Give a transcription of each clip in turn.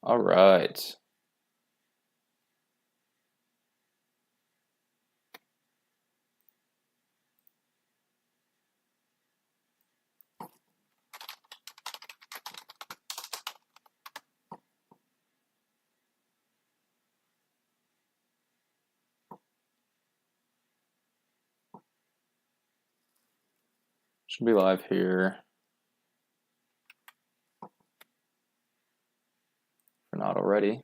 All right. Should be live here. If we're not already.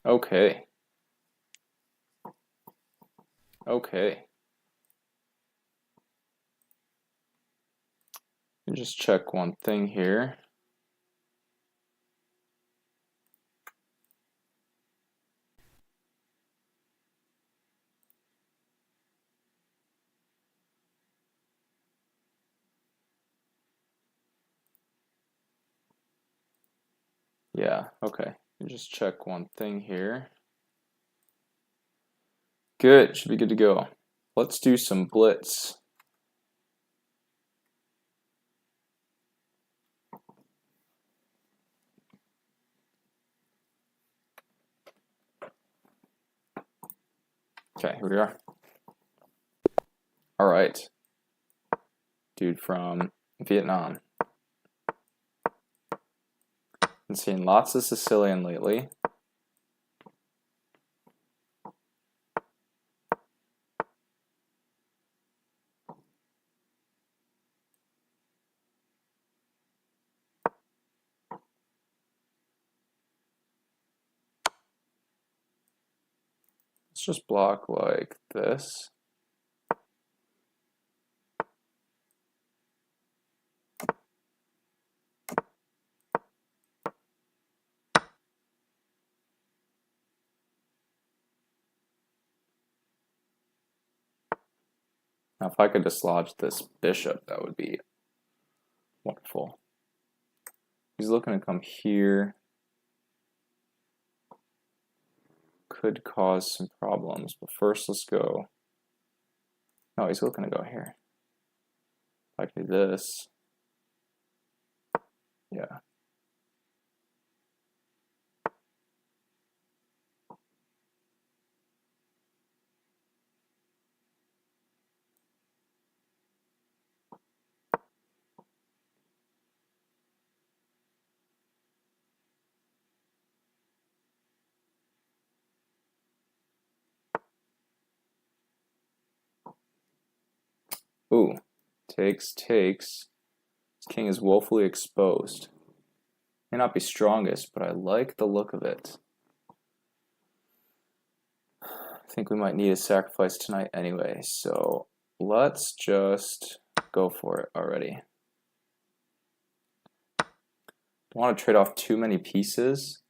Okay. Okay. Just check one thing here. Yeah, okay. Just check one thing here. Good, should be good to go. Let's do some blitz. Okay, here we are. All right. Dude from Vietnam. Been seeing lots of Sicilian lately. Let's just block like this. Now if I could dislodge this bishop, that would be wonderful. He's looking to come here. Could cause some problems, but first let's go. No, he's looking to go here. If I could do this. Yeah. Ooh, takes. This king is woefully exposed. May not be strongest, but I like the look of it. I think we might need a sacrifice tonight anyway, so let's just go for it already. Don't want to trade off too many pieces.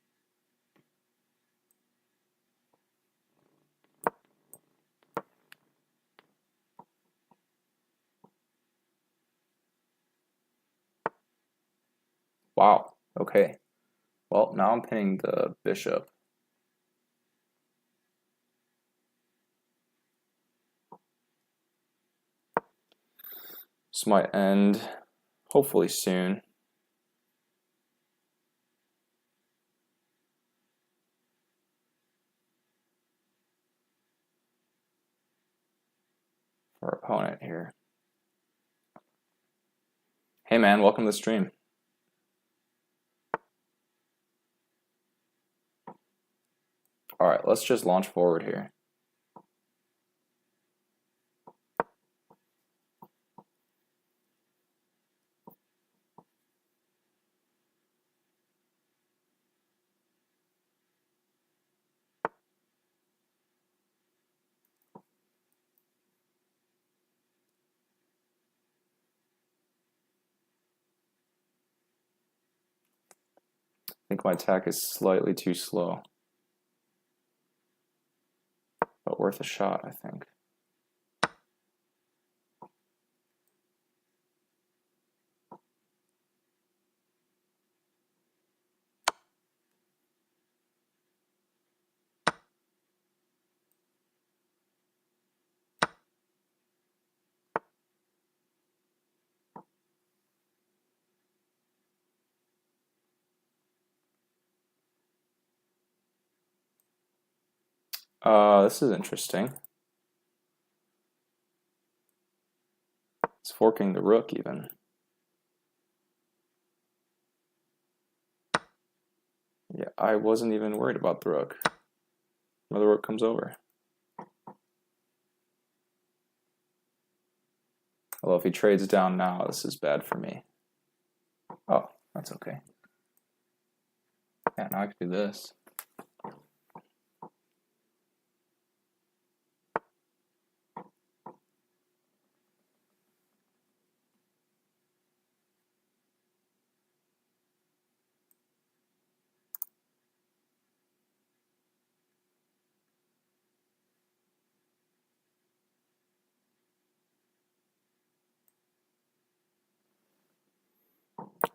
Wow, okay. Well, now I'm pinning the bishop. This might end hopefully soon. For our opponent here. Hey man, welcome to the stream. Alright, let's just launch forward here. I think my attack is slightly too slow. But worth a shot, I think. This is interesting. It's forking the rook even. Yeah, I wasn't even worried about the rook. Where the rook comes over. Although if he trades down now, this is bad for me. Oh, that's okay. Yeah, now I can do this.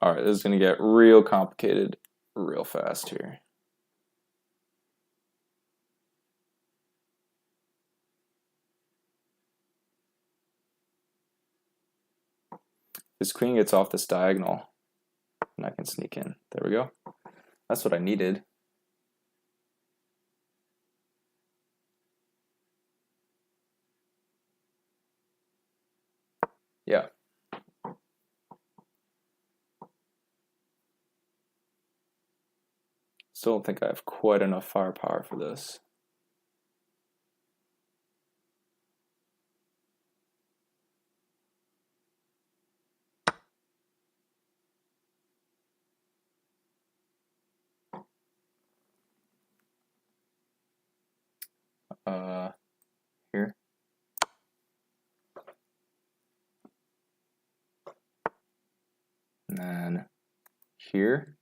All right, this is going to get real complicated real fast here. His queen gets off this diagonal, and I can sneak in. There we go. That's what I needed. Yeah. Still don't think I have quite enough firepower for this. Here. And then here.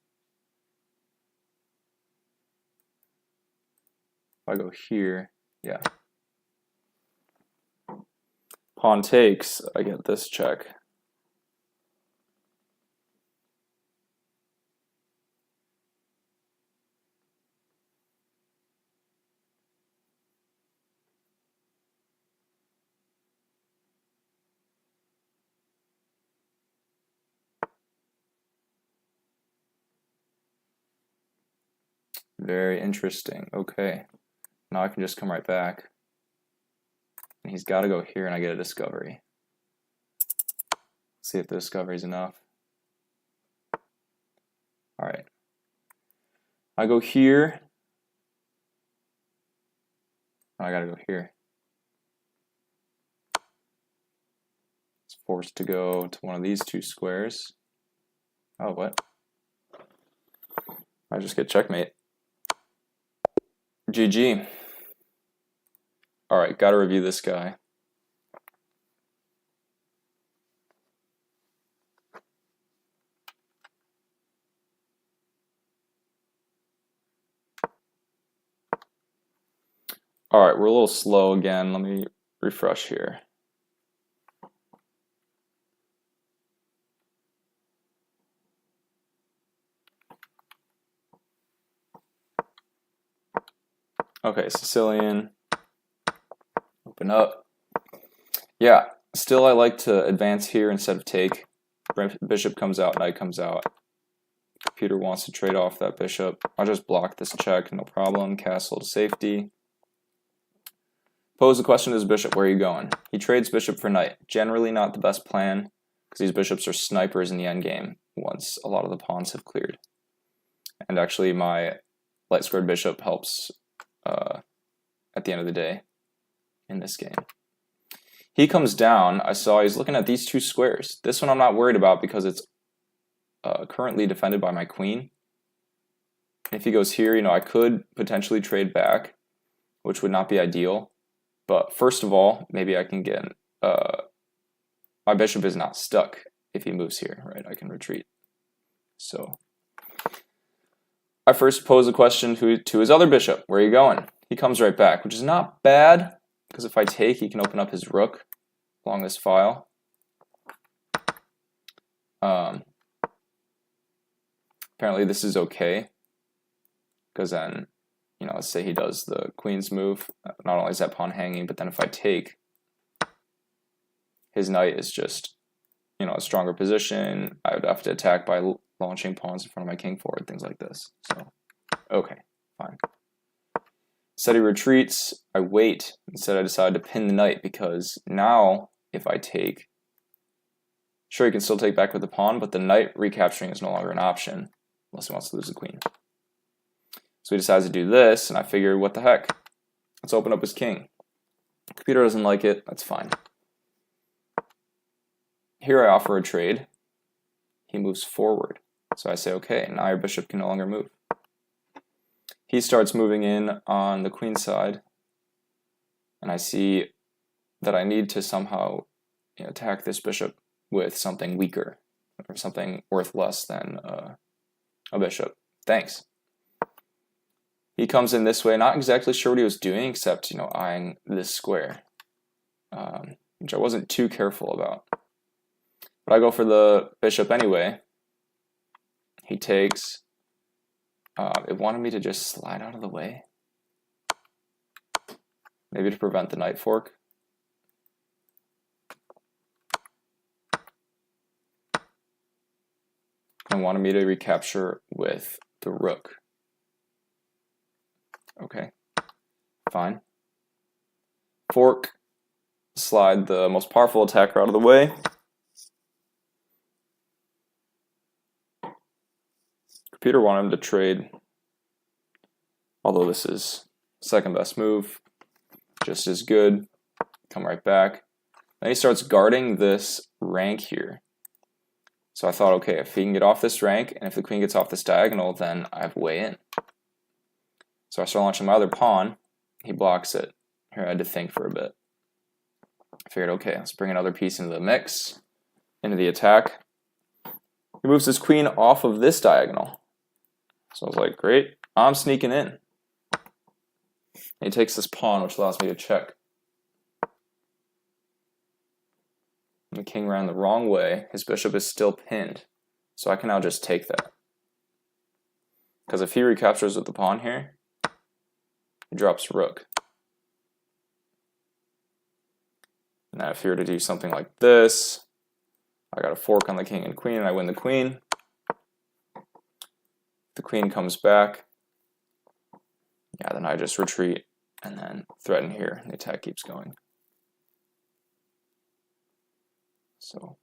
If I go here, yeah. Pawn takes, I get this check. Very interesting. Okay. Now I can just come right back. And he's got to go here and I get a discovery. See if the discovery is enough. All right. I go here. I got to go here. It's forced to go to one of these two squares. Oh, what? I just get checkmate. GG. All right, got to review this guy. All right, we're a little slow again. Let me refresh here. Okay, Sicilian. Open up. Yeah, still I like to advance here instead of take. Bishop comes out, knight comes out. Computer wants to trade off that bishop. I'll just block this check, no problem. Castle to safety. Pose the question to his bishop, where are you going? He trades bishop for knight. Generally not the best plan, because these bishops are snipers in the endgame once a lot of the pawns have cleared. And actually my light squared bishop helps at the end of the day in this game. He comes down. I saw he's looking at these two squares. This one I'm not worried about because it's currently defended by my queen. If he goes here, I could potentially trade back, which would not be ideal. But first of all, maybe I can get my bishop is not stuck if he moves here, right? I can retreat. So I first pose a question to his other bishop. Where are you going? He comes right back, which is not bad, because if I take, he can open up his rook along this file. Apparently this is okay, because then, let's say he does the queen's move. Not only is that pawn hanging, but then if I take, his knight is just, a stronger position. I would have to attack by launching pawns in front of my king forward, things like this. So, okay, fine. Instead he retreats, I wait. Instead I decide to pin the knight because now if I take, sure he can still take back with the pawn, but the knight recapturing is no longer an option unless he wants to lose the queen. So he decides to do this, and I figured, what the heck? Let's open up his king. Computer doesn't like it, that's fine. Here I offer a trade. He moves forward. So I say, okay, now your bishop can no longer move. He starts moving in on the queen side, and I see that I need to somehow attack this bishop with something weaker, or something worth less than a bishop. Thanks. He comes in this way, not exactly sure what he was doing, except eyeing this square, which I wasn't too careful about. But I go for the bishop anyway. He takes. It wanted me to just slide out of the way. Maybe to prevent the knight fork. And wanted me to recapture with the rook. Okay, fine. Fork, slide the most powerful attacker out of the way. Computer wanted him to trade, although this is second best move, just as good. Come right back. Then he starts guarding this rank here. So I thought, okay, if he can get off this rank, and if the queen gets off this diagonal, then I have a way in. So I start launching my other pawn. He blocks it. Here I had to think for a bit. I figured, okay, let's bring another piece into the mix, into the attack. He moves his queen off of this diagonal. So I was like, great, I'm sneaking in. And he takes this pawn, which allows me to check. And the king ran the wrong way. His bishop is still pinned. So I can now just take that. Because if he recaptures with the pawn here, he drops rook. Now if he were to do something like this, I got a fork on the king and queen, and I win the queen. The queen comes back. Yeah, then I just retreat and then threaten here, and the attack keeps going. So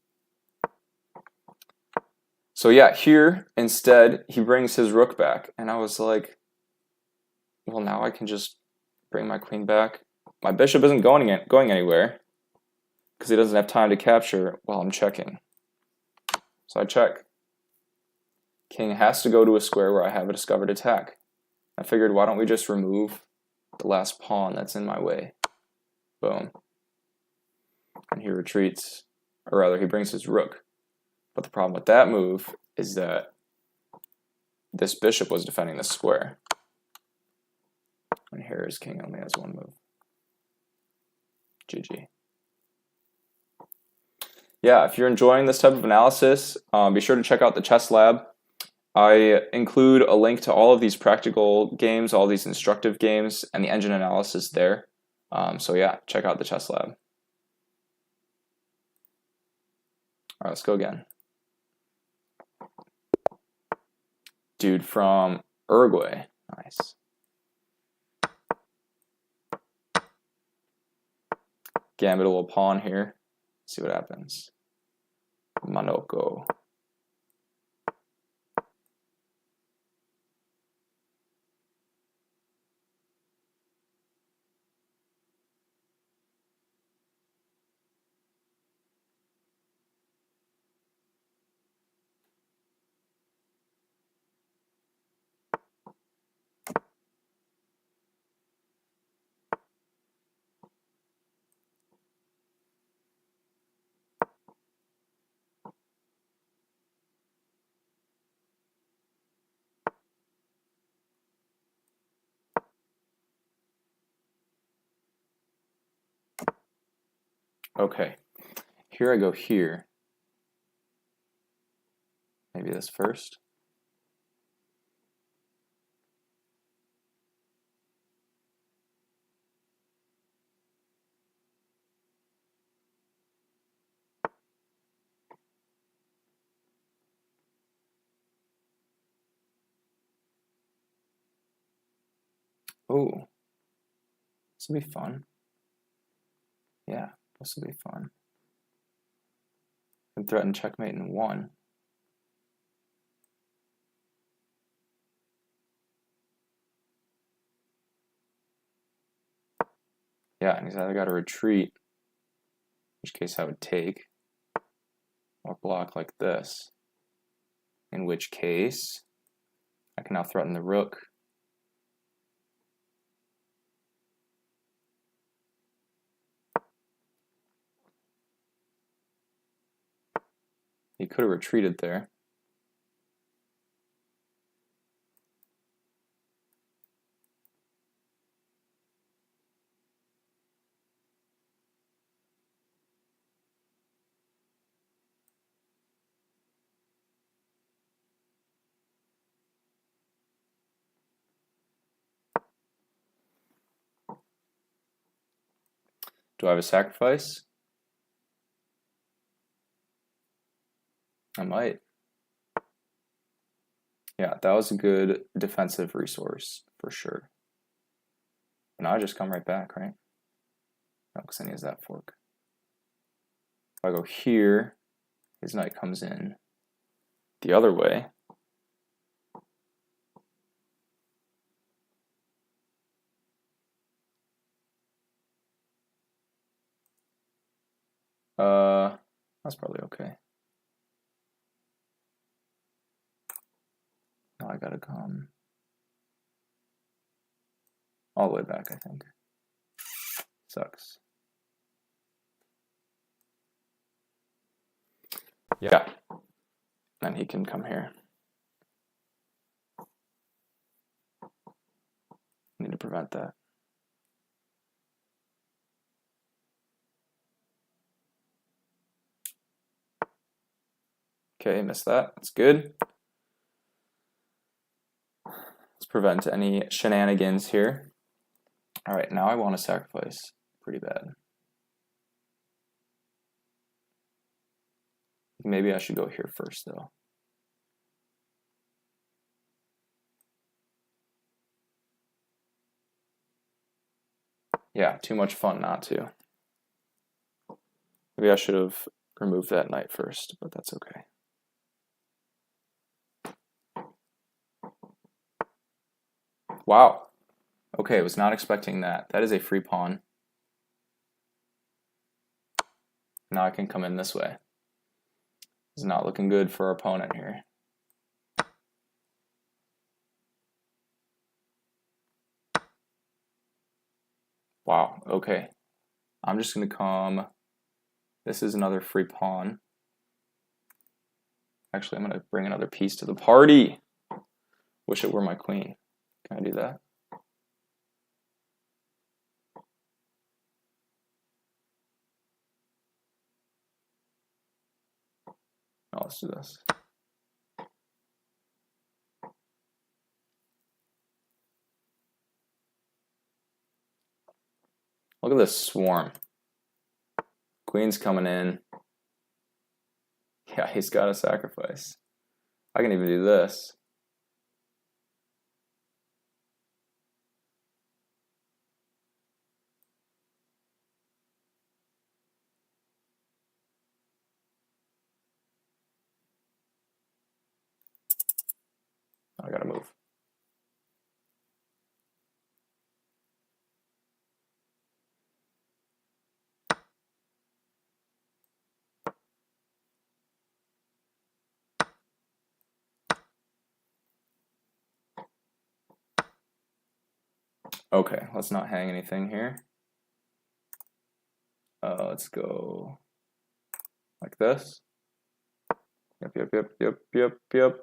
yeah, here instead he brings his rook back, and I was like, well, now I can just bring my queen back. My bishop isn't going anywhere because he doesn't have time to capture while I'm checking. So I check. King has to go to a square where I have a discovered attack. I figured, why don't we just remove the last pawn that's in my way? Boom. And he retreats, or rather he brings his rook. But the problem with that move is that this bishop was defending the square. And here his king only has one move. GG. Yeah, if you're enjoying this type of analysis, be sure to check out the Chess Lab. I include a link to all of these practical games, all these instructive games, and the engine analysis there. So yeah, check out the Chess Lab. All right, let's go again. Dude from Uruguay. Nice. Gambit a little pawn here. See what happens. Manoko. Okay, here I go here. Maybe this first. Oh, will be fun. Yeah, this will be fun. And threaten checkmate in 1. Yeah, and he's either got to retreat, in which case I would take, or block like this, in which case I can now threaten the rook. He could have retreated there. Do I have a sacrifice? I might. Yeah, that was a good defensive resource for sure. But now I just come right back, right? No, because then he has that fork. If I go here, his knight comes in the other way. That's probably okay. Now I gotta come all the way back, I think. Sucks. Yeah. Then he can come here. Need to prevent that. Okay, missed that. That's good. Let's prevent any shenanigans here. All right, now I want to sacrifice pretty bad. Maybe I should go here first, though. Yeah, too much fun not to. Maybe I should have removed that knight first, but that's okay. Wow. Okay, was not expecting that. That is a free pawn. Now I can come in this way. It's not looking good for our opponent here. Wow, okay. I'm just going to come. This is another free pawn. Actually, I'm going to bring another piece to the party. Wish it were my queen. Can I do that? No, let's do this. Look at this swarm. Queen's coming in. Yeah, he's got a sacrifice. I can even do this. I gotta move. Okay, let's not hang anything here. Let's go like this. Yep.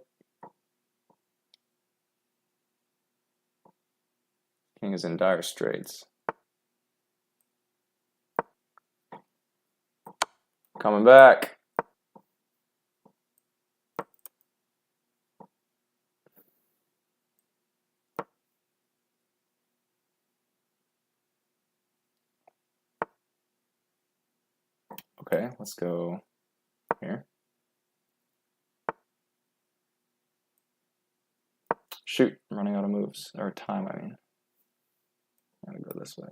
King is in dire straits. Coming back. Okay, let's go here. Shoot, I'm running out of moves, or time, I mean. I'm gonna go this way.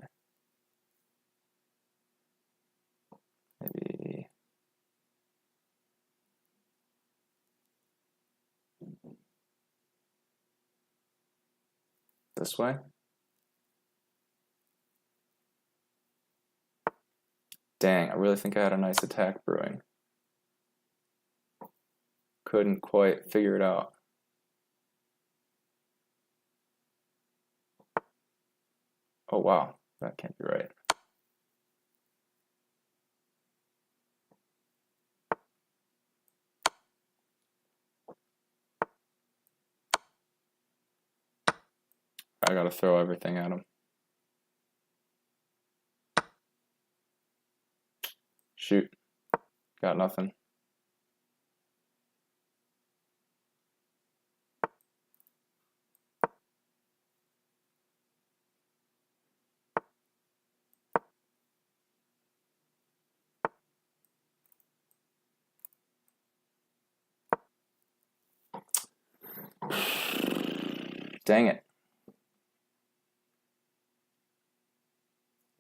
this way. Dang, I really think I had a nice attack brewing. Couldn't quite figure it out. Oh wow, that can't be right. I gotta throw everything at him. Shoot, got nothing. Dang it.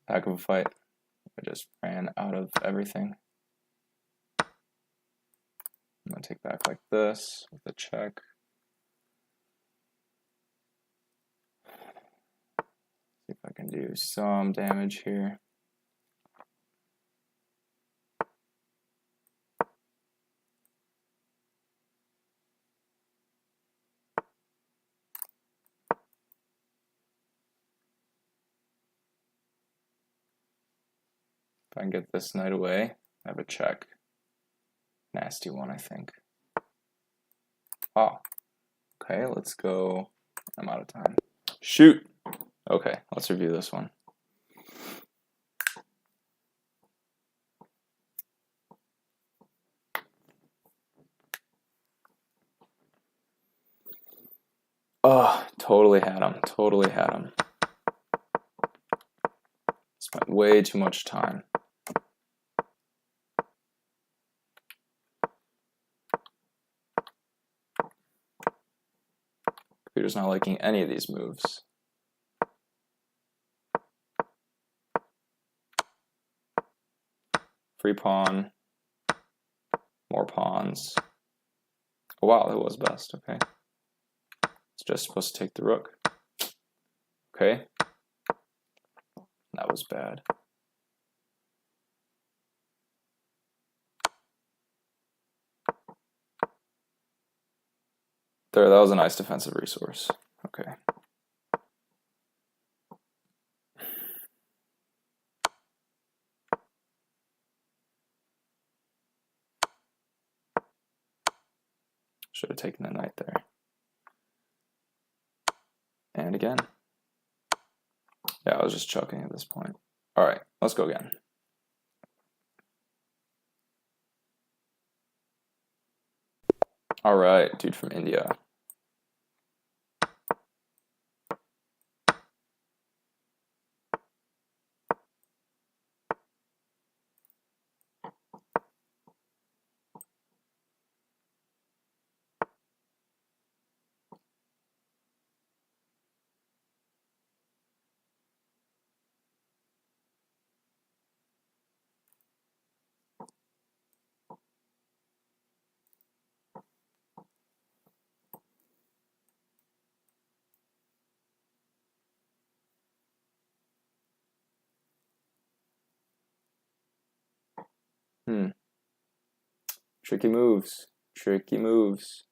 Heck of a fight. I just ran out of everything. I'm gonna take back like this with a check. See if I can do some damage here. If I can get this knight away, I have a check. Nasty one, I think. Oh, okay, let's go. I'm out of time. Shoot! Okay, let's review this one. Oh, totally had him. Totally had him. Spent way too much time. Computer's not liking any of these moves. Free pawn. More pawns. Oh wow, that was best. Okay. It's just supposed to take the rook. Okay. That was bad. There, that was a nice defensive resource. Okay. Should have taken the knight there. And again. Yeah, I was just chucking at this point. All right, let's go again. All right, dude from India. Tricky moves. Tricky moves.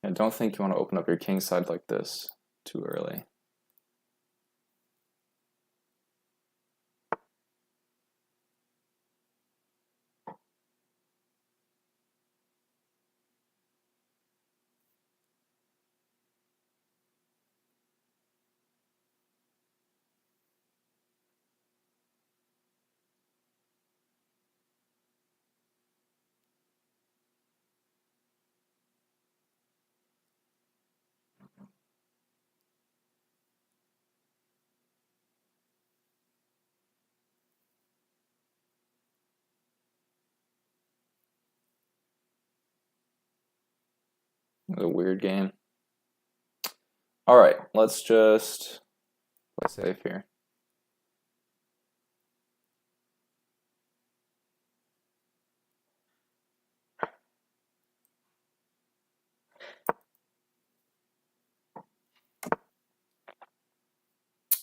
I don't think you want to open up your king side like this too early. It was a weird game. All right, let's just play safe here.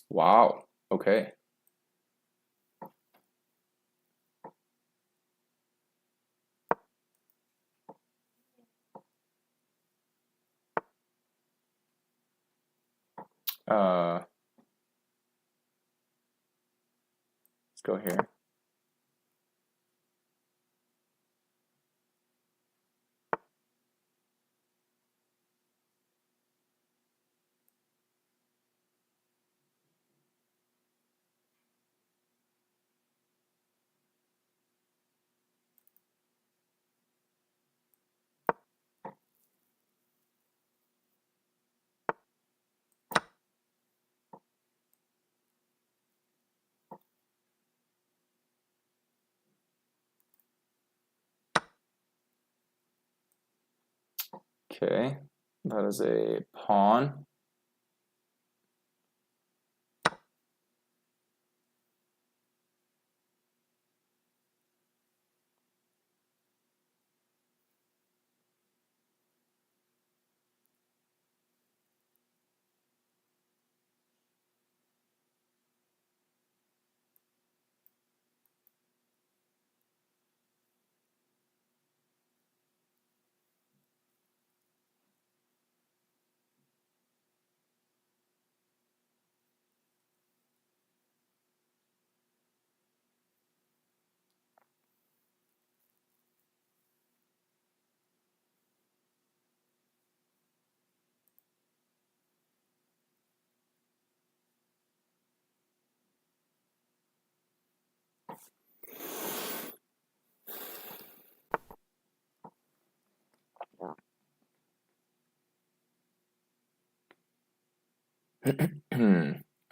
Wow. Okay. Let's go here. Okay, that is a pawn.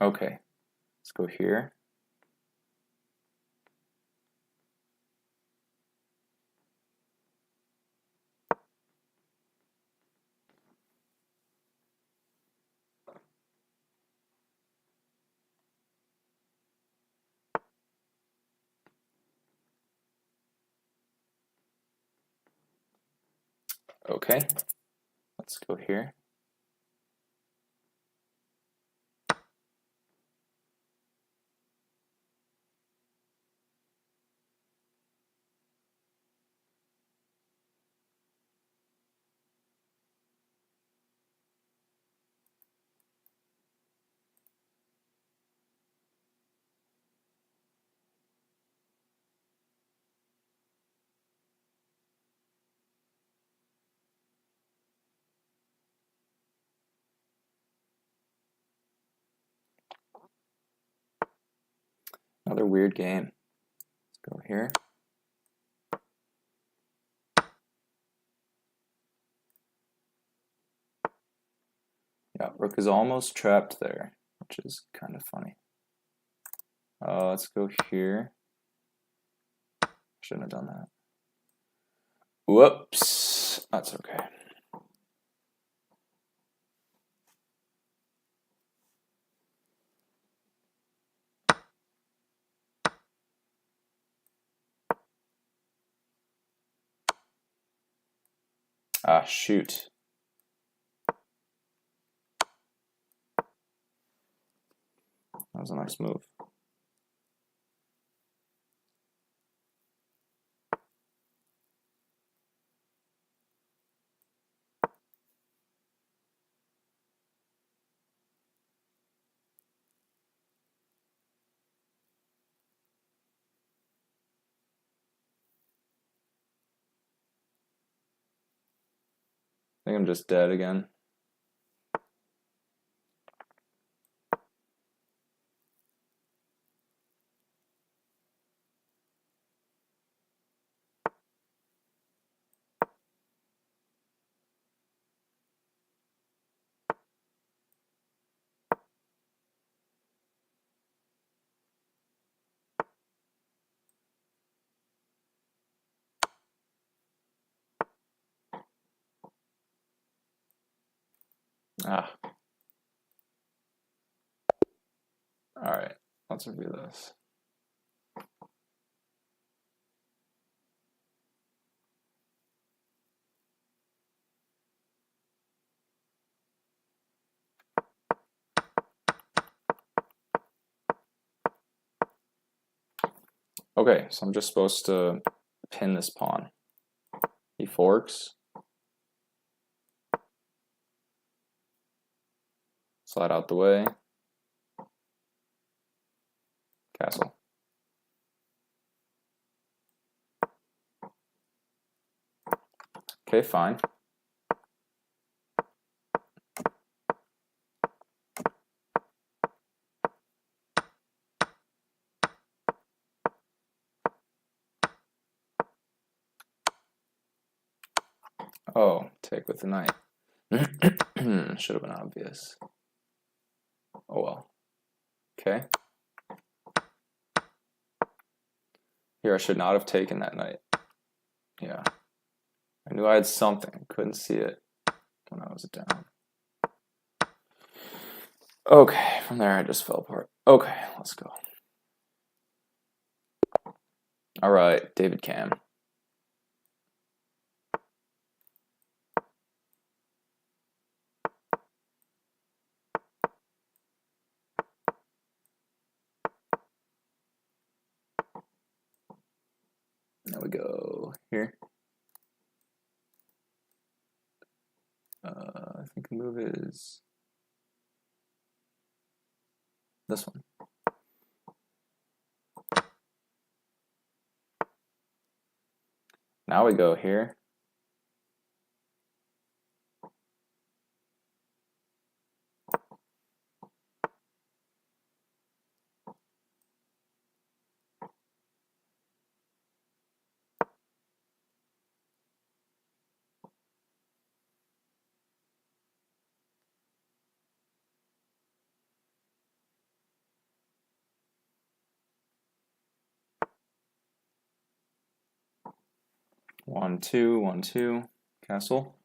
Okay, let's go here. Okay, let's go here. Another weird game. Let's go here. Yeah, rook is almost trapped there, which is kind of funny. Let's go here. Shouldn't have done that. Whoops. That's okay. Ah, shoot. That was a nice move. think I'm just dead again. Ah. Alright, let's review this. Okay, so I'm just supposed to pin this pawn. He forks. Slide out the way. Castle. Okay, fine. Oh, take with the knight. Should have been obvious. Oh well. Okay. Here, I should not have taken that knight. Yeah. I knew I had something. Couldn't see it when I was down. Okay, from there I just fell apart. Okay, let's go. All right, David Cam. There we go. Here. I think the move is this one. Now we go here. One, two, castle.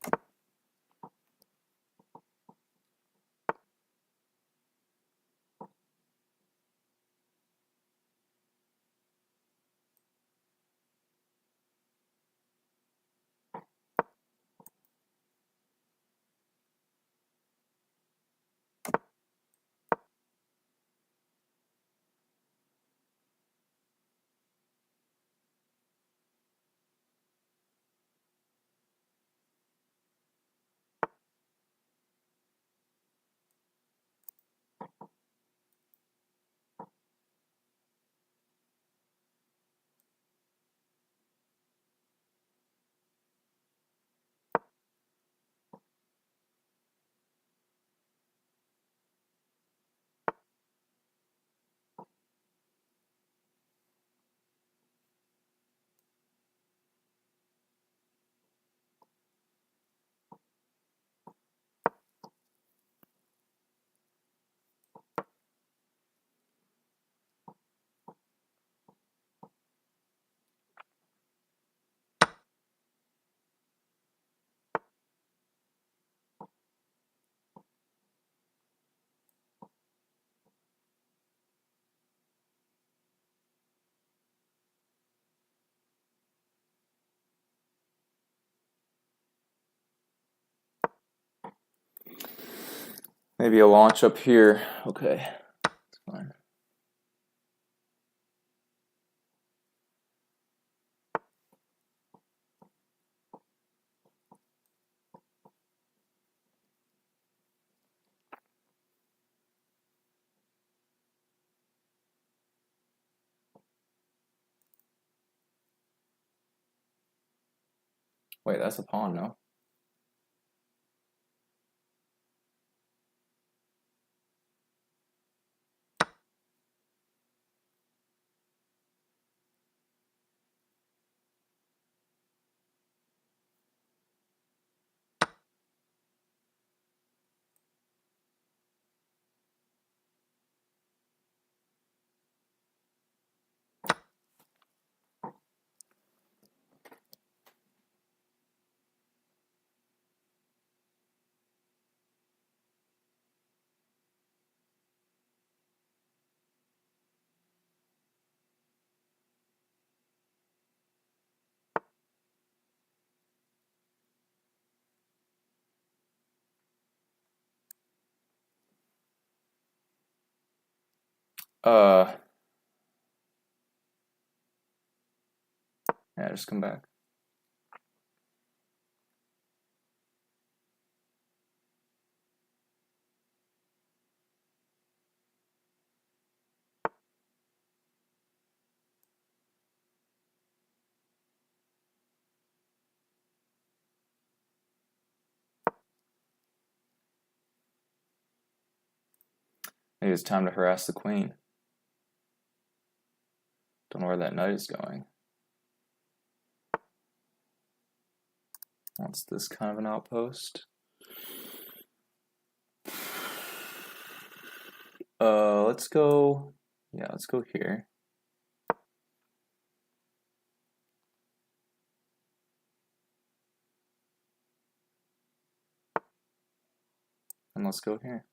Maybe a launch up here. Okay, that's fine. Wait, that's a pawn, no? Yeah, just come back. Maybe it's time to harass the queen. Don't know where that knight is going. Wants this kind of an outpost. Let's go. Yeah, let's go here. And let's go here.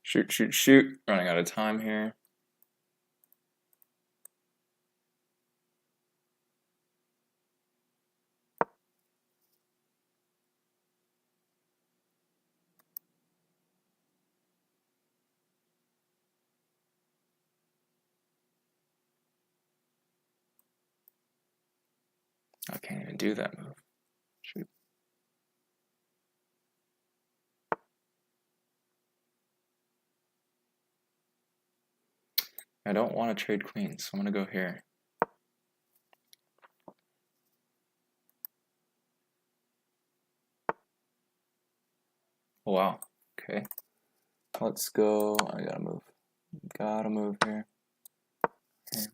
Shoot, shoot, shoot. Running out of time here. I can't even do that move. Shoot. I don't want to trade queens, so I'm going to go here. Oh, wow. Okay. Let's go. I gotta move. Gotta move here. Okay.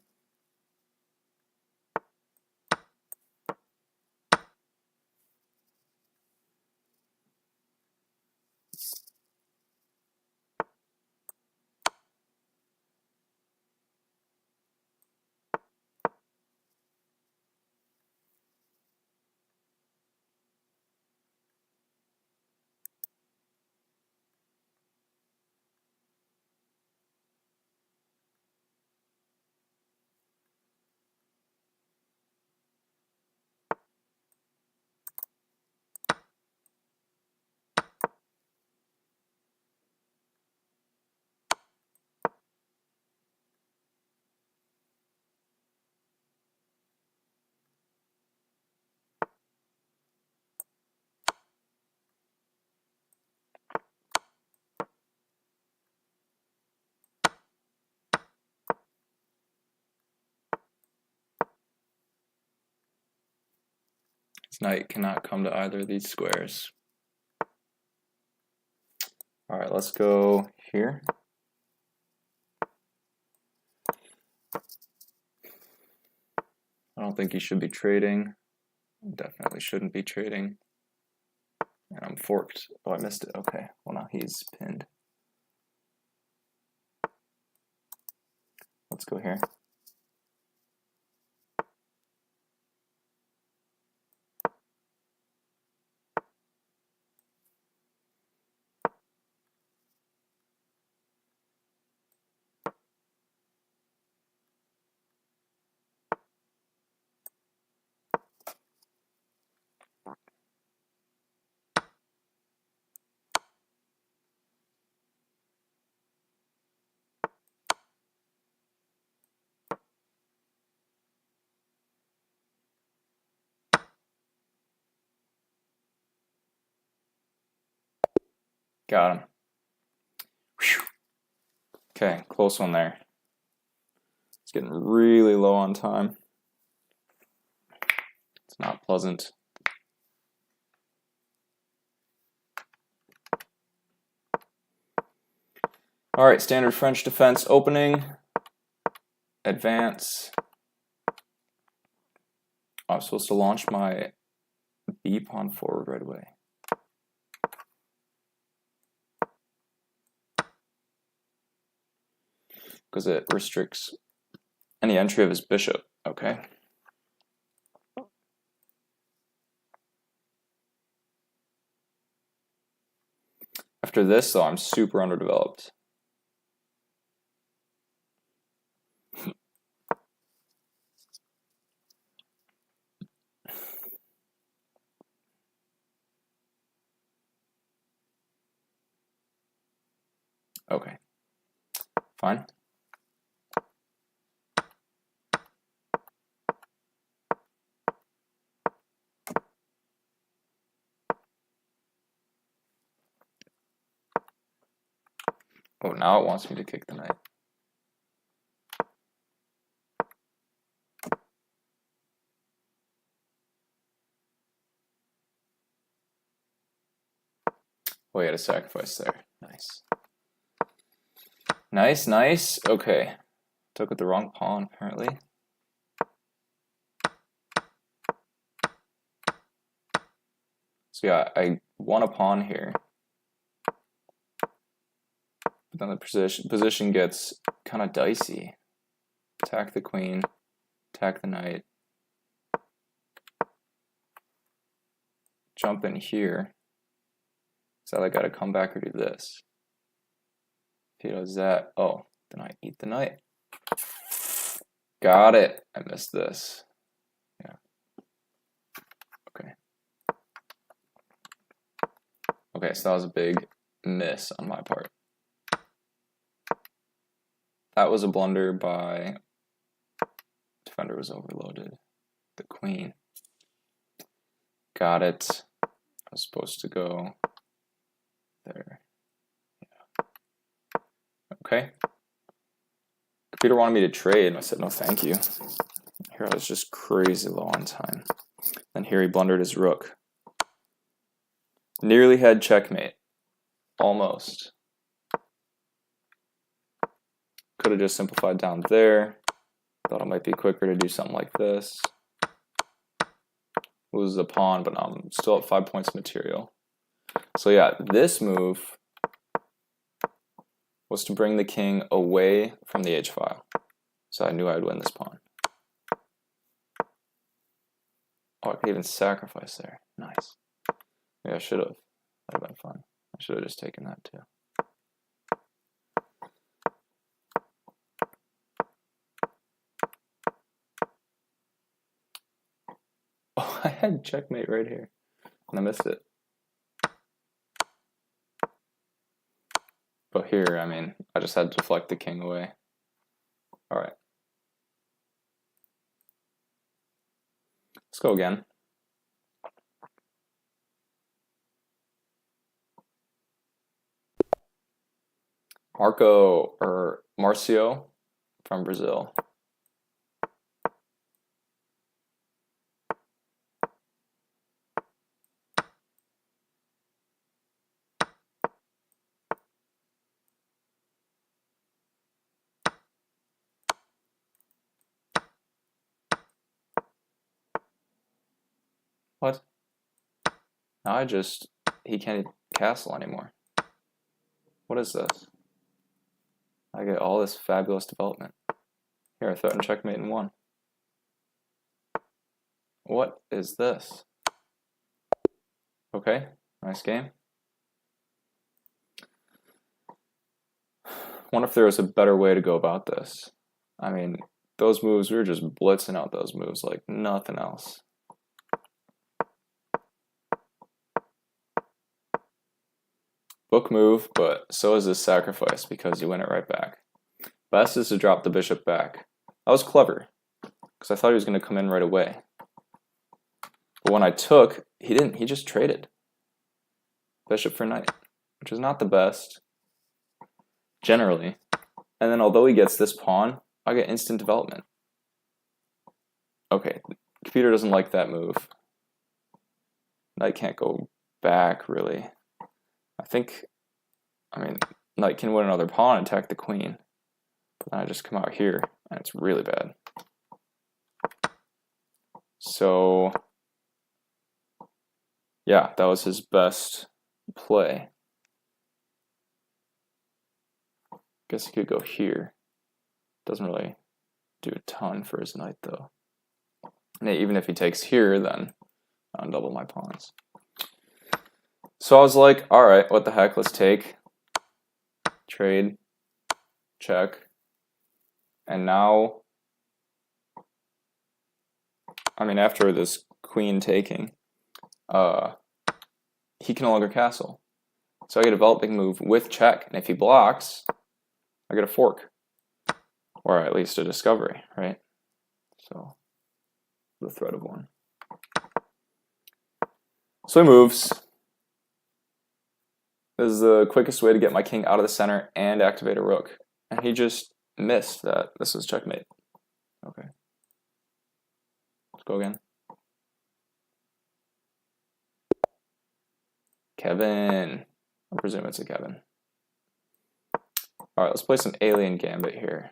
This knight cannot come to either of these squares. All right, let's go here. I don't think he should be trading. Definitely shouldn't be trading. And I'm forked. Oh, I missed it. Okay. Well, now he's pinned. Let's go here. Got him. Whew. Okay, close one there. It's getting really low on time. It's not pleasant. All right, standard French defense opening. Advance. I'm supposed to launch my B pawn forward right away. Because it restricts any entry of his bishop. Okay. After this, though, I'm super underdeveloped. Okay, fine. Oh, now it wants me to kick the knight. Oh, he had a sacrifice there. Nice. Nice, nice. Okay. Took with the wrong pawn, apparently. So yeah, I won a pawn here. But then the position gets kind of dicey. Attack the queen, attack the knight. Jump in here. So I gotta come back or do this. If he does that, oh, then I eat the knight. Got it. I missed this. Yeah. Okay. Okay, so that was a big miss on my part. That was a blunder by defender was overloaded. The queen. Got it. I was supposed to go there. Yeah. Okay. Computer wanted me to trade, and I said no thank you. Here I was just crazy low on time. And here he blundered his rook. Nearly had checkmate. Almost. Could have just simplified down there. Thought it might be quicker to do something like this. Lose the pawn, but I'm still at 5 points of material. So yeah, this move was to bring the king away from the h-file. So I knew I would win this pawn. Oh, I could even sacrifice there. Nice. Yeah, I should have. That would have been fun. I should have just taken that too. Oh, I had checkmate right here, and I missed it. But here, I mean, I just had to deflect the king away. All right. Let's go again. Marcio from Brazil. What? Now he can't castle anymore. What is this? I get all this fabulous development. Here, I threatened checkmate and won. What is this? Okay, nice game. Wonder if there was a better way to go about this. I mean, those moves, we were just blitzing out those moves like nothing else. Book move, but so is this sacrifice because you win it right back. Best is to drop the bishop back. That was clever, because I thought he was going to come in right away. But when I took, he didn't. He just traded. Bishop for knight. which is not the best, generally. And then although he gets this pawn, I get instant development. Okay, the computer doesn't like that move. Knight can't go back, really. I mean, knight can win another pawn and attack the queen. But then I just come out here, and it's really bad. So, yeah, that was his best play. Guess he could go here. Doesn't really do a ton for his knight, though. And even if he takes here, then I'll undouble my pawns. So I was like, all right, what the heck, let's take, trade, check. And now, I mean, after this queen taking, he can no longer castle. So I get a developing move with check, and if he blocks, I get a fork. Or at least a discovery, right? So, the threat of one. So he moves. This is the quickest way to get my king out of the center and activate a rook. And he just missed that. This was checkmate. Okay. Let's go again. Kevin. I presume it's a Kevin. All right, let's play some alien gambit here.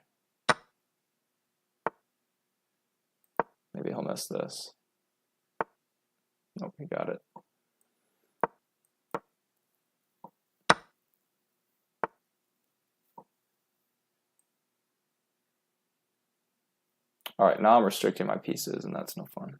Maybe he'll miss this. Nope, he got it. All right, now I'm restricting my pieces, and that's no fun.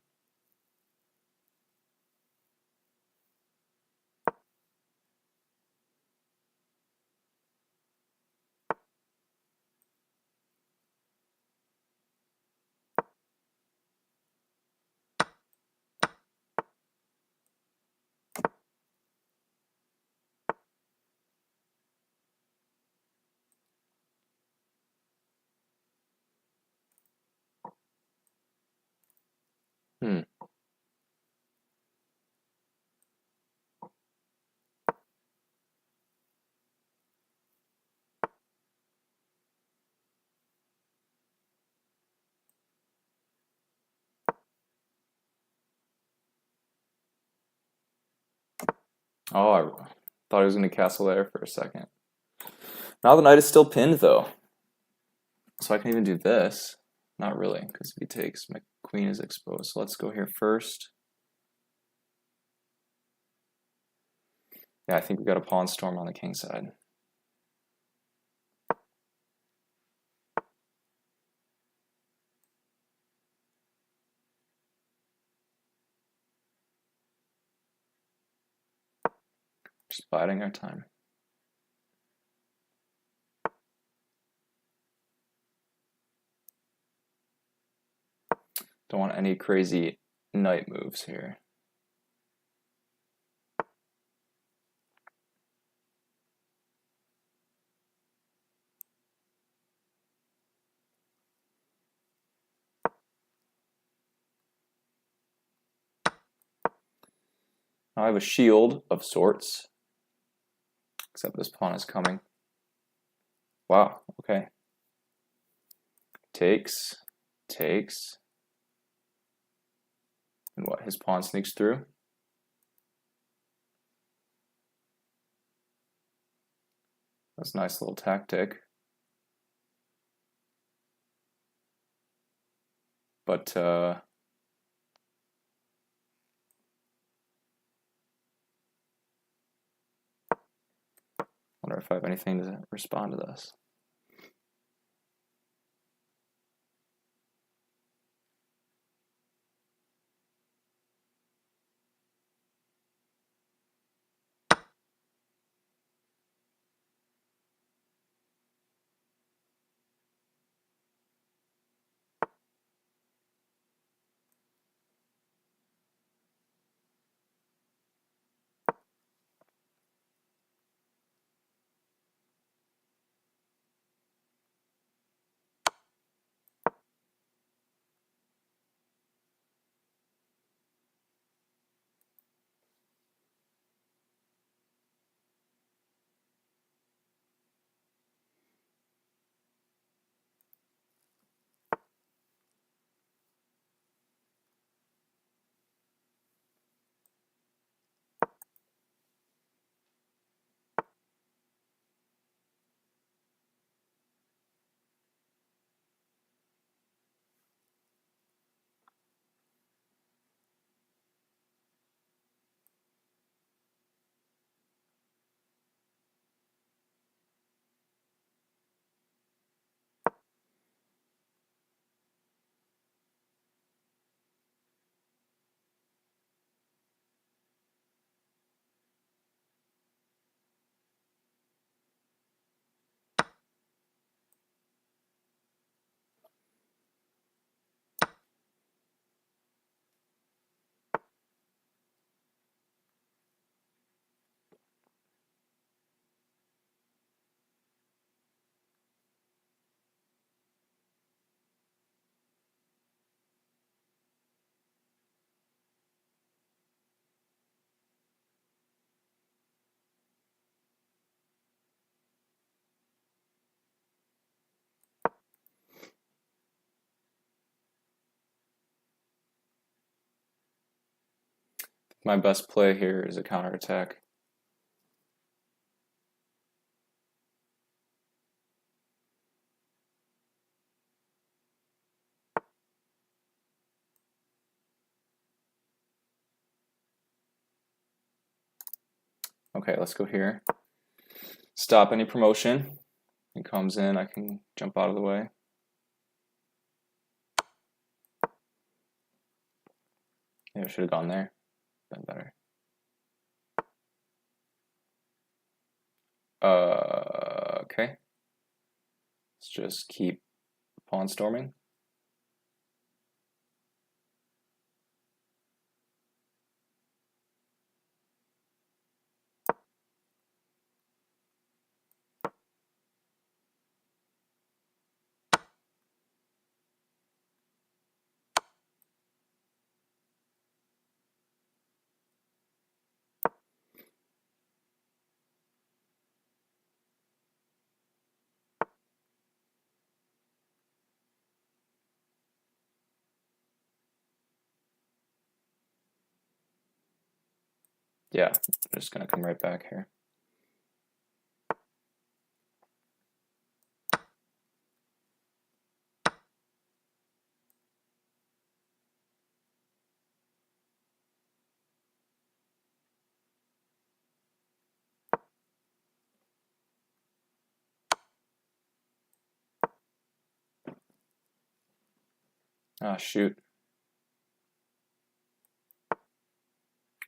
Oh, I thought he was going to castle there for a second. Now the knight is still pinned, though. So I can even do this. Not really, because if he takes, my queen is exposed. So let's go here first. Yeah, I think we got a pawn storm on the king side. Just biding our time. Don't want any crazy knight moves here. Now I have a shield of sorts, except this pawn is coming. Wow, okay. Takes. And what, his pawn sneaks through? That's a nice little tactic. But, wonder if I have anything to respond to this. my best play here is a counterattack. Okay, let's go here. Stop any promotion. He comes in, I can jump out of the way. Maybe I should have gone there. Been better. Okay. Let's just keep pawn storming. Yeah, I'm just gonna come right back here. Ah, shoot.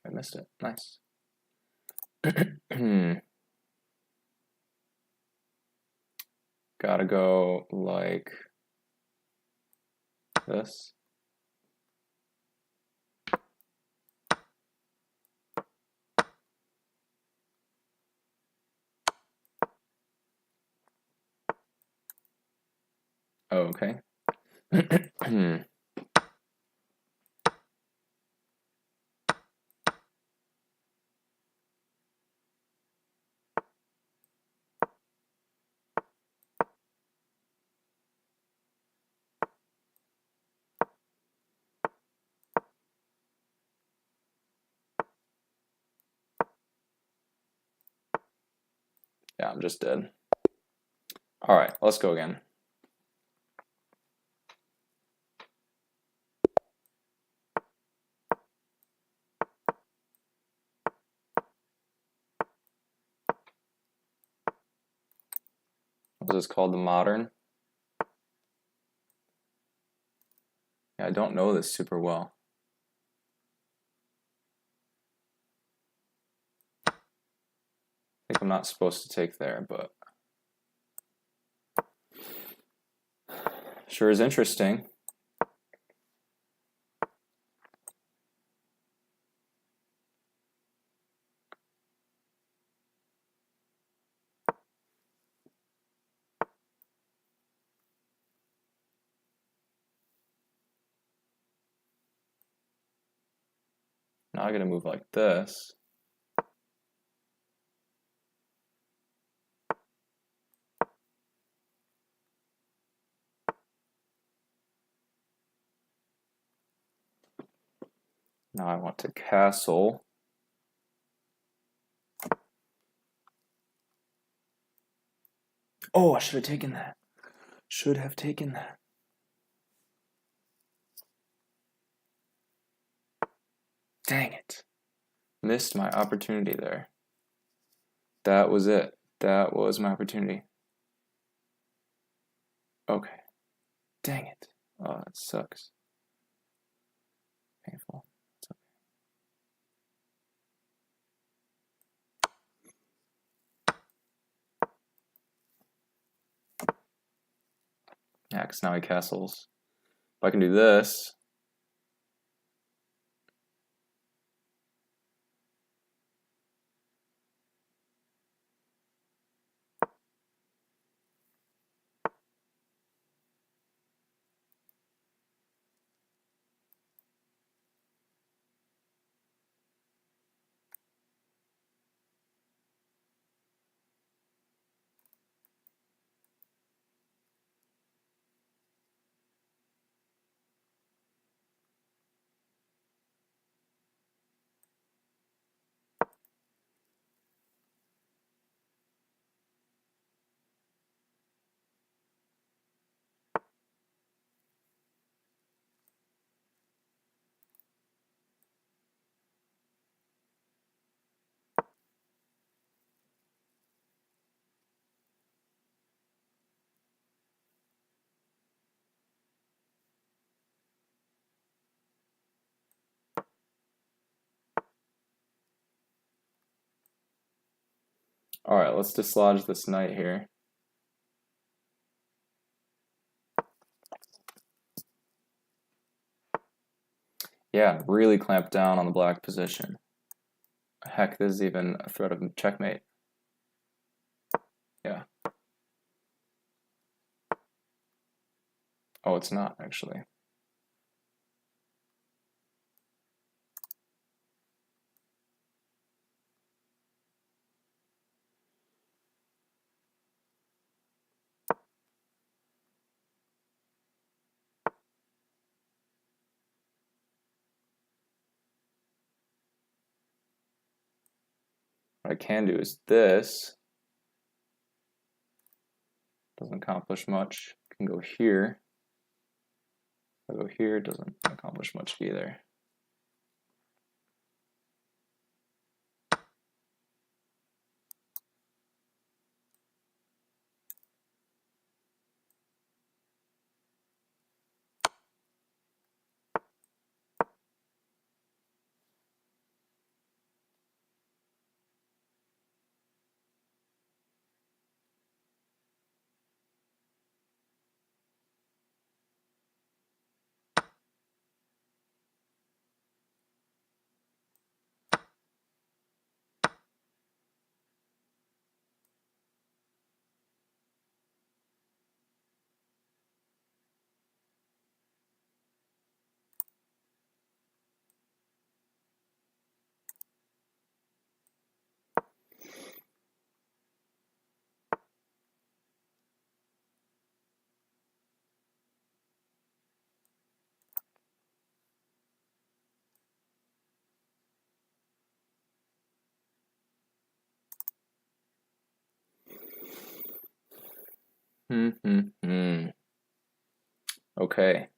I missed it. Nice. Gotta go like this. Oh, okay. Yeah, I'm just dead. All right, let's go again. What is this called? The modern? Yeah, I don't know this super well. I think I'm not supposed to take there, but sure is interesting. Now I gotta move like this. Now I want to castle. Oh, I should have taken that. Should have taken that. Dang it. Missed my opportunity there. That was it. That was my opportunity. Okay. Dang it. Oh, that sucks. Painful. It's okay. Yeah, because now he castles. If I can do this. Alright, let's dislodge this knight here. Yeah, really clamp down on the black position. Heck, this is even a threat of checkmate. Yeah. Oh, it's not, actually. What I can do is this. Doesn't accomplish much. Can go here. If I go here, doesn't accomplish much either. Okay.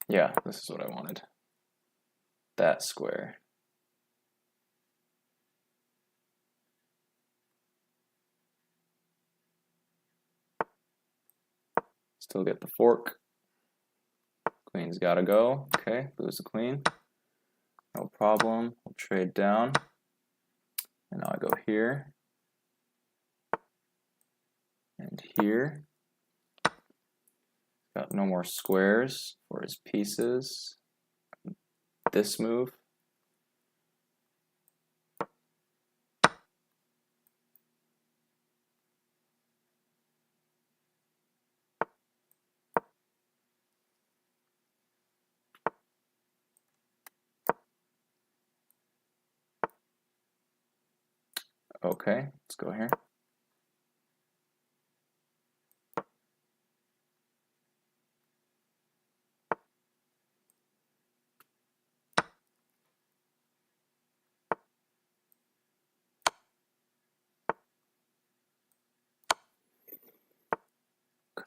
Yeah, this is what I wanted. That square. Still get the fork. Queen's gotta go. Okay, lose the queen. No problem. We'll trade down. And now I go here. And here. Got no more squares for his pieces. This move. Okay, let's go here.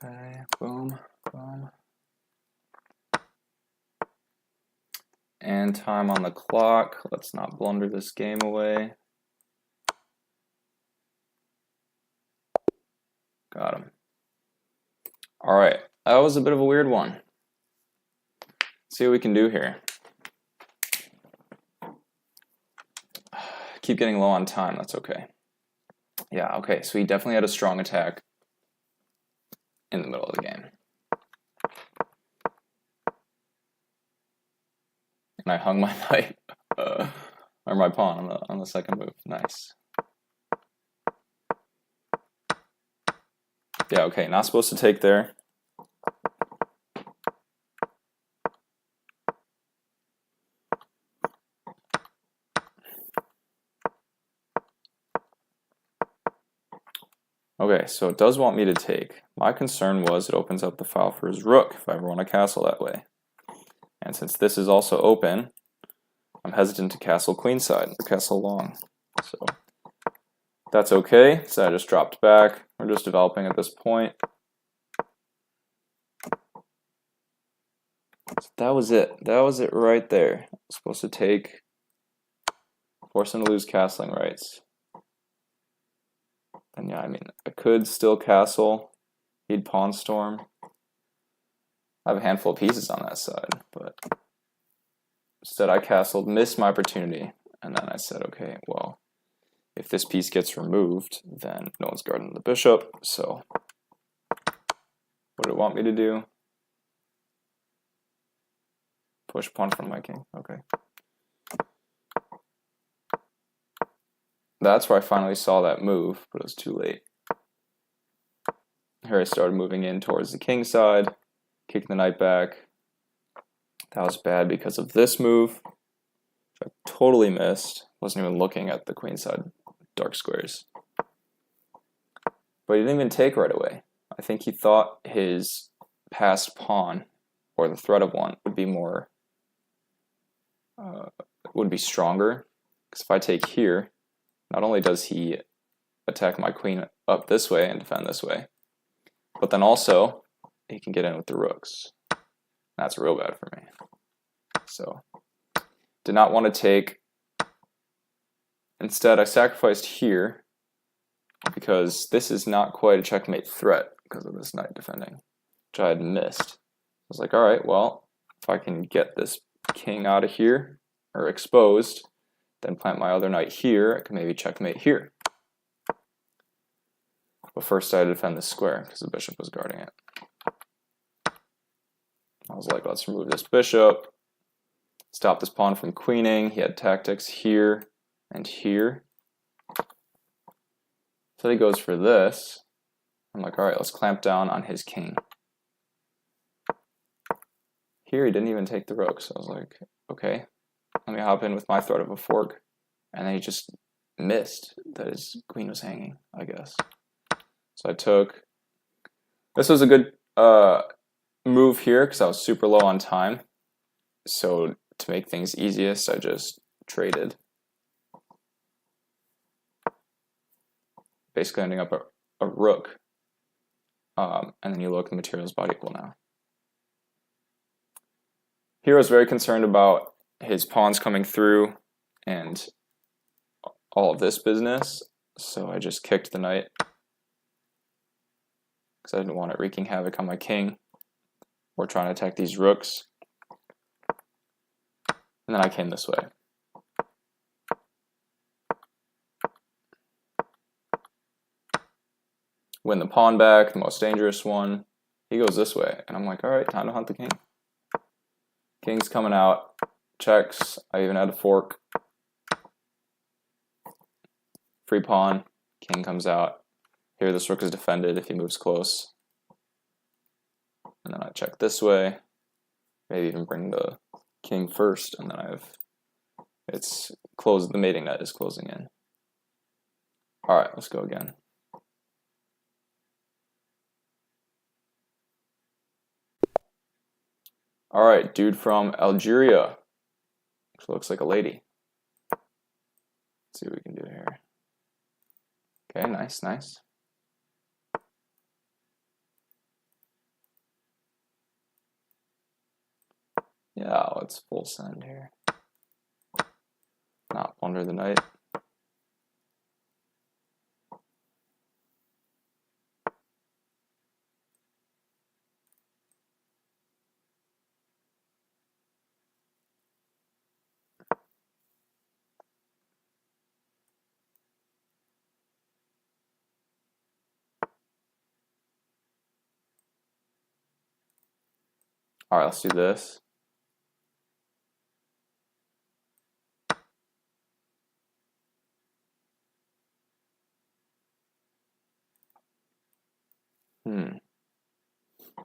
Okay, boom, boom. And time on the clock. Let's not blunder this game away. Got him. All right, that was a bit of a weird one. Let's see what we can do here. Keep getting low on time, that's okay. Yeah, okay, so he definitely had a strong attack in the middle of the game. And I hung my knight, or my pawn on the second move. Nice. Yeah, okay, not supposed to take there. Okay, so it does want me to take. My concern was it opens up the file for his rook if I ever want to castle that way. And since this is also open, I'm hesitant to castle queenside or castle long. So That's okay, so I just dropped back. We're just developing at this point. So that was it. That was it right there. I was supposed to take, force him to lose castling rights. And yeah, I mean, I could still castle. He'd pawn storm. I have a handful of pieces on that side, but instead I castled, missed my opportunity, and then I said, okay, well, if this piece gets removed, then no one's guarding the bishop, so what do it want me to do? Push pawn from my king, okay. That's where I finally saw that move, but it was too late. Here I started moving in towards the king side, kicking the knight back. That was bad because of this move, which I totally missed. Wasn't even looking at the queen side dark squares. But he didn't even take right away. I think he thought his passed pawn, or the threat of one, would be more, would be stronger. Because if I take here, not only does he attack my queen up this way and defend this way, but then also he can get in with the rooks. That's real bad for me. So, did not want to take. Instead, I sacrificed here because this is not quite a checkmate threat because of this knight defending, which I had missed. I was like, all right, well, if I can get this king out of here, or exposed, then plant my other knight here, I can maybe checkmate here. But first I had to defend this square because the bishop was guarding it. I was like, let's remove this bishop, stop this pawn from queening. He had tactics here and here. So he goes for this. I'm like, all right, let's clamp down on his king. Here he didn't even take the rook, so I was like, okay, let me hop in with my threat of a fork. And then he just missed that his queen was hanging, I guess. So I took, this was a good move here because I was super low on time. So to make things easiest, I just traded. Basically ending up a rook. And then you look, the material's about equal now. Here I was very concerned about his pawns coming through and all of this business. So I just kicked the knight because I didn't want it wreaking havoc on my king or trying to attack these rooks. And then I came this way. Win the pawn back, the most dangerous one. He goes this way, and I'm like, all right, time to hunt the king. King's coming out, checks. I even had a fork. Free pawn, king comes out. Here this rook is defended if he moves close. And then I check this way. Maybe even bring the king first, and then it's closed, the mating net is closing in. All right, let's go again. All right, dude from Algeria. Which looks like a lady. Let's see what we can do here. Okay, nice, nice. Yeah, let's full send here. Not plunder the knight. All right, let's do this.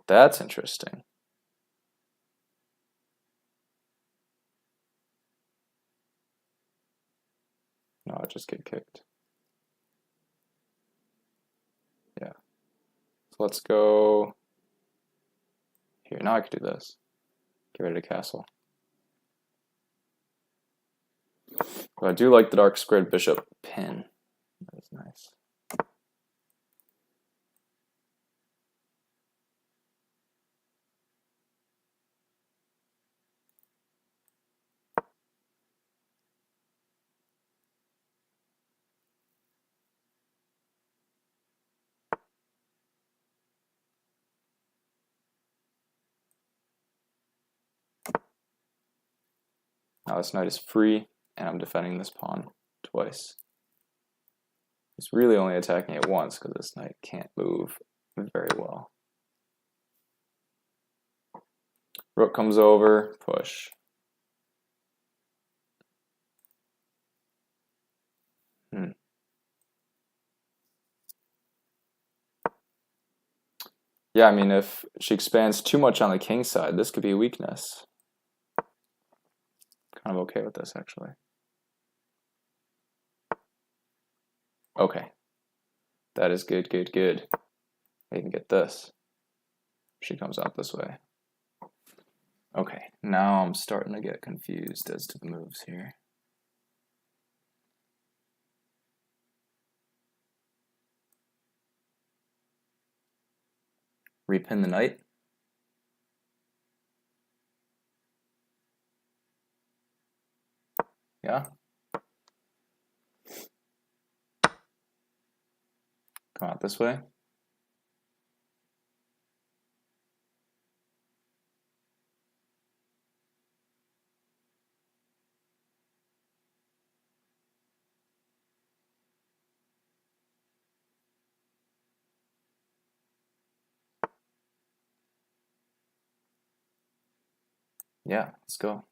That's interesting. No, I just get kicked. Yeah. So let's go here. Now I could do this. Get rid of the castle. But I do like the dark squared bishop pin. It's Nice. Now this knight is free, and I'm defending this pawn twice. It's really only attacking it once because this knight can't move very well. Rook comes over, push. Yeah, I mean, if she expands too much on the king side, this could be a weakness. Kind of okay with this, actually. Okay. That is good, good, good. I can get this. She comes out this way. Okay, now I'm starting to get confused as to the moves here. Repin the knight. Yeah. Come out this way. Yeah, let's go.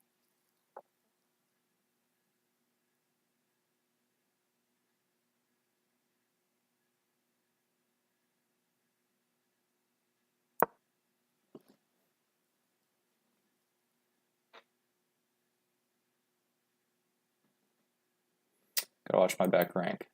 Gotta watch my back rank.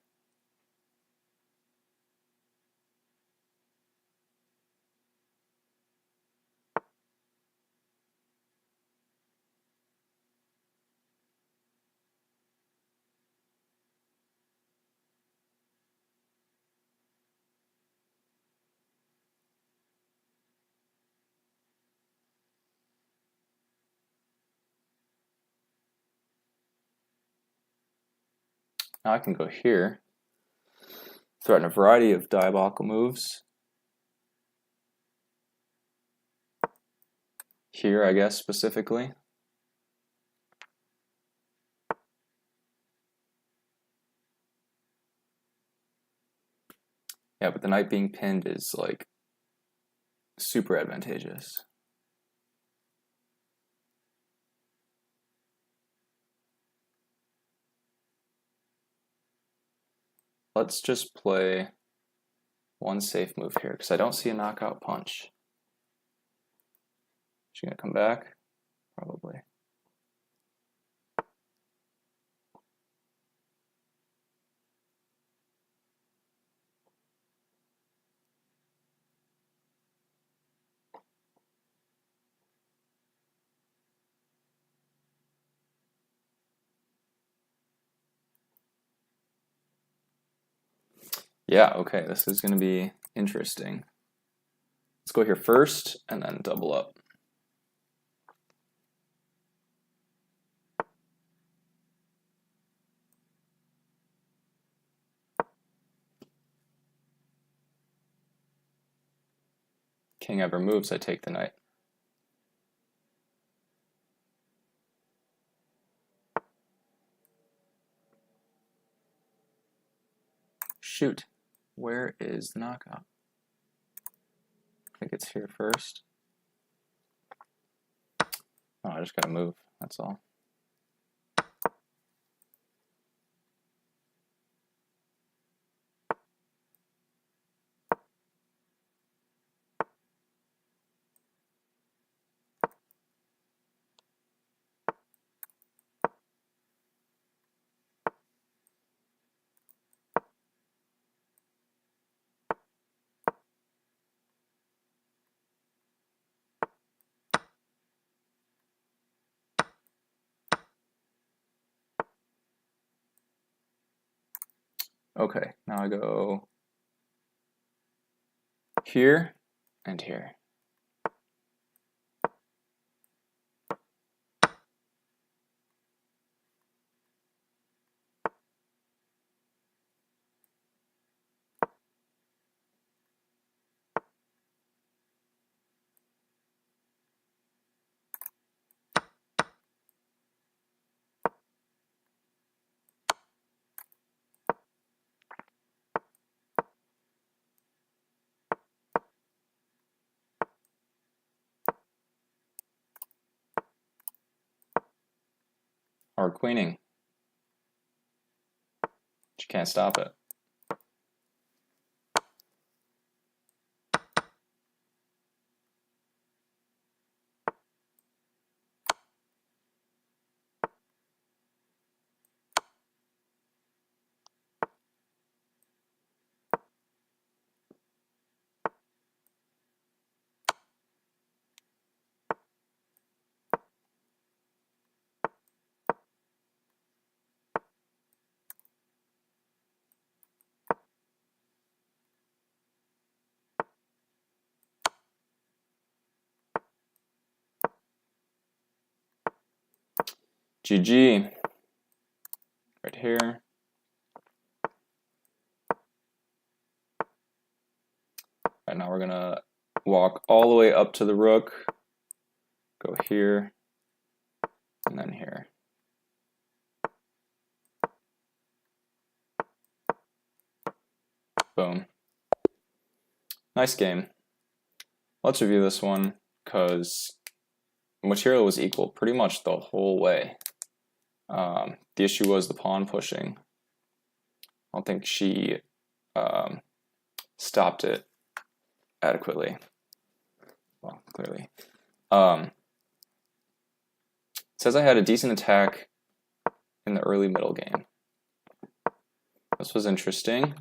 Now I can go here, threaten a variety of diabolical moves. Here, I guess, specifically. Yeah, but the knight being pinned is, like, super advantageous. Let's just play one safe move here, because I don't see a knockout punch. Is she gonna come back? Probably. Yeah, okay, this is gonna be interesting. Let's go here first, and then double up. King ever moves, I take the knight. Shoot, where is the knockout? I think it's here first. Oh, I just gotta move, that's all. Okay, now I go here and here. Hard queening. But you can't stop it. GG. Right here. Right now we're gonna walk all the way up to the rook, go here, and then here. Boom. Nice game. Let's review this one because material was equal pretty much the whole way. The issue was the pawn pushing. I don't think she stopped it adequately. Well, clearly. It says I had a decent attack in the early middle game. This was interesting.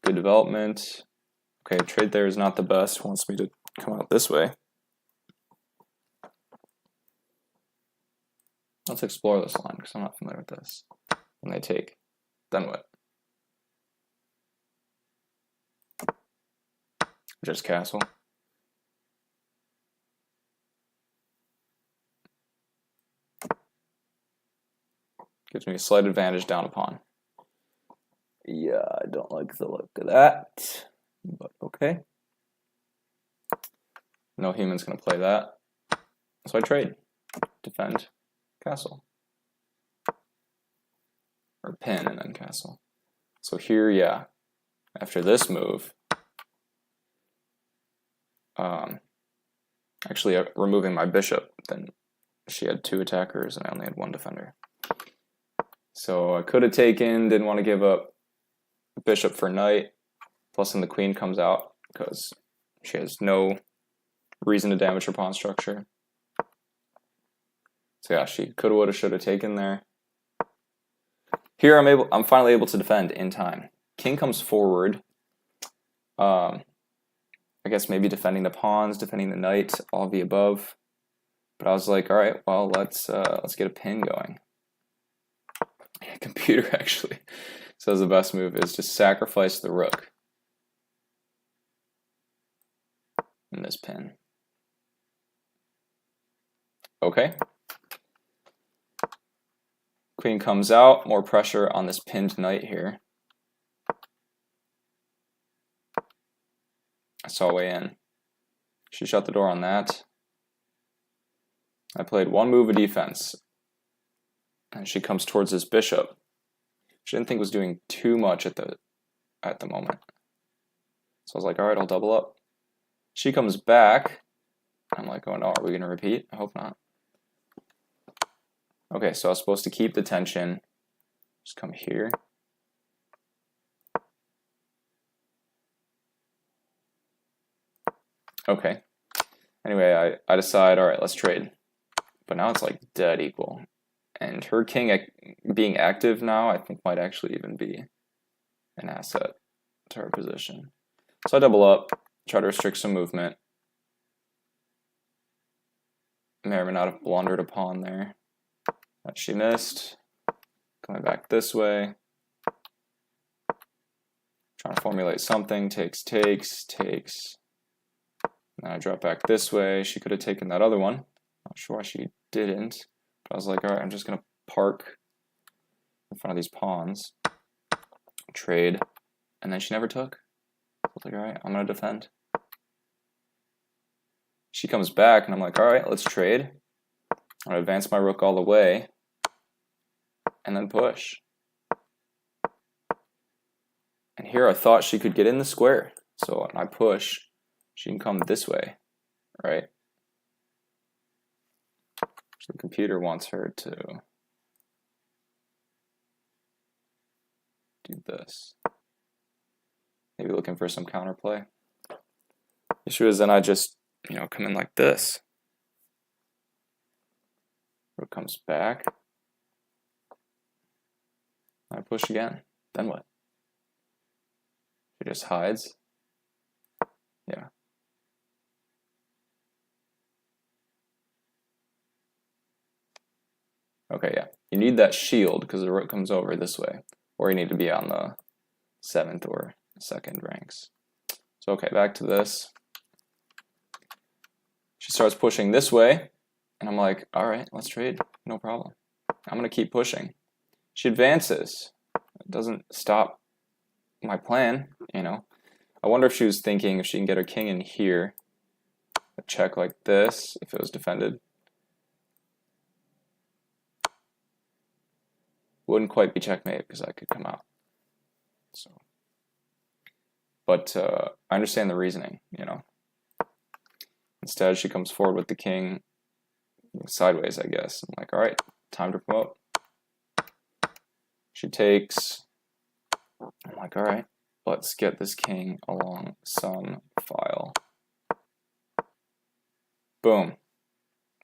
Good development. Okay, trade there is not the best. Wants me to come out this way. Let's explore this line because I'm not familiar with this. When they take, then what? Just castle. Gives me a slight advantage down a pawn. Yeah, I don't like the look of that, but okay. No human's gonna play that. So I trade. Defend. Castle. Or pin and then castle. So here, yeah, after this move, actually removing my bishop, then she had 2 attackers and I only had 1 defender. So I could have taken, didn't want to give up bishop for knight, plus then the queen comes out because she has no reason to damage her pawn structure. So yeah, she coulda, woulda, shoulda taken there. Here I'm finally able to defend in time. King comes forward. I guess maybe defending the pawns, defending the knight, all of the above. But I was like, all right, well, let's get a pin going. Computer actually says the best move is just sacrifice the rook in this pin. Okay. Queen comes out, more pressure on this pinned knight here. I saw a way in. She shut the door on that. I played 1 move of defense. And she comes towards this bishop. She didn't think was doing too much at the moment. So I was like, all right, I'll double up. She comes back. I'm like, oh no, are we gonna repeat? I hope not. Okay, so I was supposed to keep the tension. Just come here. Okay. Anyway, I decide, all right, let's trade. But now it's like dead equal. And her king being active now, I think might actually even be an asset to her position. So I double up, try to restrict some movement. May or may not have blundered a pawn there. She missed. Coming back this way. Trying to formulate something. Takes. And then I drop back this way. She could have taken that other one. Not sure why she didn't. But I was like, all right, I'm just going to park in front of these pawns. Trade. And then she never took. I was like, all right, I'm going to defend. She comes back, and I'm like, all right, let's trade. I'm going to advance my rook all the way. And then push. And here I thought she could get in the square. So when I push, she can come this way, right? So the computer wants her to do this. Maybe looking for some counterplay. The issue is then I just, come in like this. Rook comes back. I push again. Then what? She just hides. Yeah. Okay, yeah. You need that shield because the rook comes over this way. Or you need to be on the 7th or 2nd ranks. So, okay, back to this. She starts pushing this way. And I'm like, all right, let's trade. No problem. I'm going to keep pushing. She advances. It doesn't stop my plan, I wonder if she was thinking if she can get her king in here. A check like this, if it was defended. Wouldn't quite be checkmate because I could come out. So, but I understand the reasoning, Instead, she comes forward with the king sideways, I guess. I'm like, all right, time to promote. She takes. I'm like, all right, let's get this king along some file. Boom.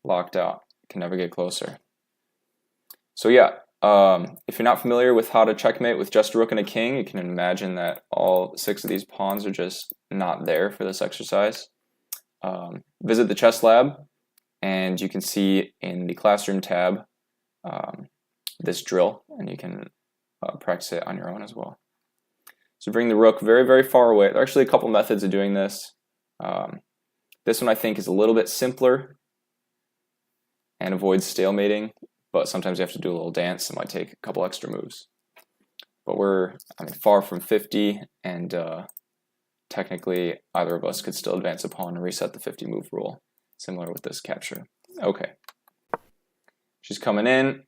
Locked out. Can never get closer. So yeah, if you're not familiar with how to checkmate with just a rook and a king, you can imagine that all 6 of these pawns are just not there for this exercise. Visit the chess lab, and you can see in the classroom tab this drill, and you can practice it on your own as well. So bring the rook very, very far away. There are actually a couple methods of doing this. This one I think is a little bit simpler and avoids stalemating, but sometimes you have to do a little dance. It might take a couple extra moves. But we're far from 50, and technically either of us could still advance a pawn and reset the 50 move rule, similar with this capture. Okay. She's coming in.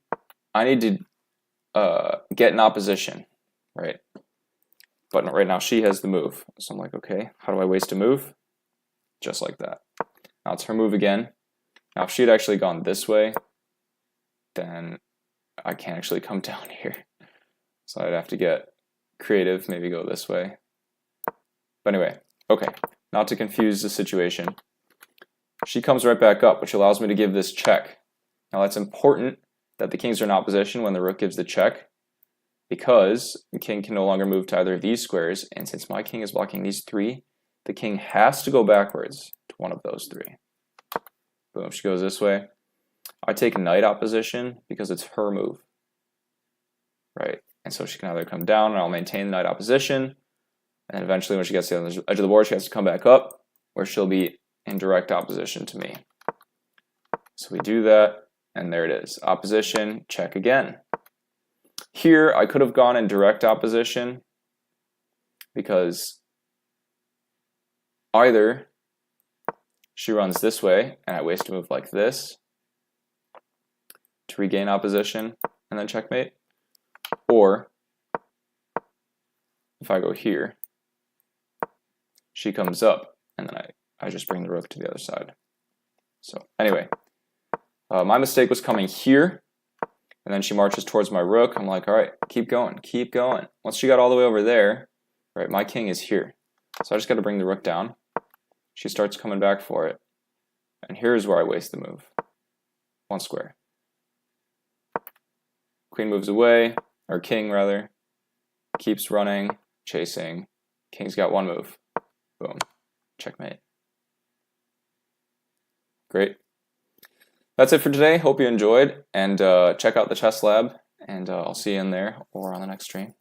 I need to get in opposition, right? But right now she has the move. So I'm like, okay, how do I waste a move? Just like that. Now it's her move again. Now if she had actually gone this way, then I can't actually come down here. So I'd have to get creative, maybe go this way. But anyway, okay, not to confuse the situation. She comes right back up, which allows me to give this check. Now that's important that the kings are in opposition when the rook gives the check, because the king can no longer move to either of these squares, and since my king is blocking these 3, the king has to go backwards to one of those 3. Boom, she goes this way. I take knight opposition because it's her move, right? And so she can either come down and I'll maintain the knight opposition, and then eventually when she gets to the edge of the board, she has to come back up, where she'll be in direct opposition to me. So we do that, and there it is. Opposition, check again. Here, I could have gone in direct opposition because either she runs this way and I waste a move like this to regain opposition and then checkmate, or if I go here, she comes up and then I just bring the rook to the other side. So anyway, my mistake was coming here. And then she marches towards my rook. I'm like, all right, keep going, keep going. Once she got all the way over there, right, my king is here. So I just got to bring the rook down. She starts coming back for it. And here's where I waste the move. 1 square. Queen moves away, or king rather. Keeps running, chasing. King's got 1 move. Boom. Checkmate. Great. that's it for today. Hope you enjoyed, and check out the chess lab, and I'll see you in there or on the next stream.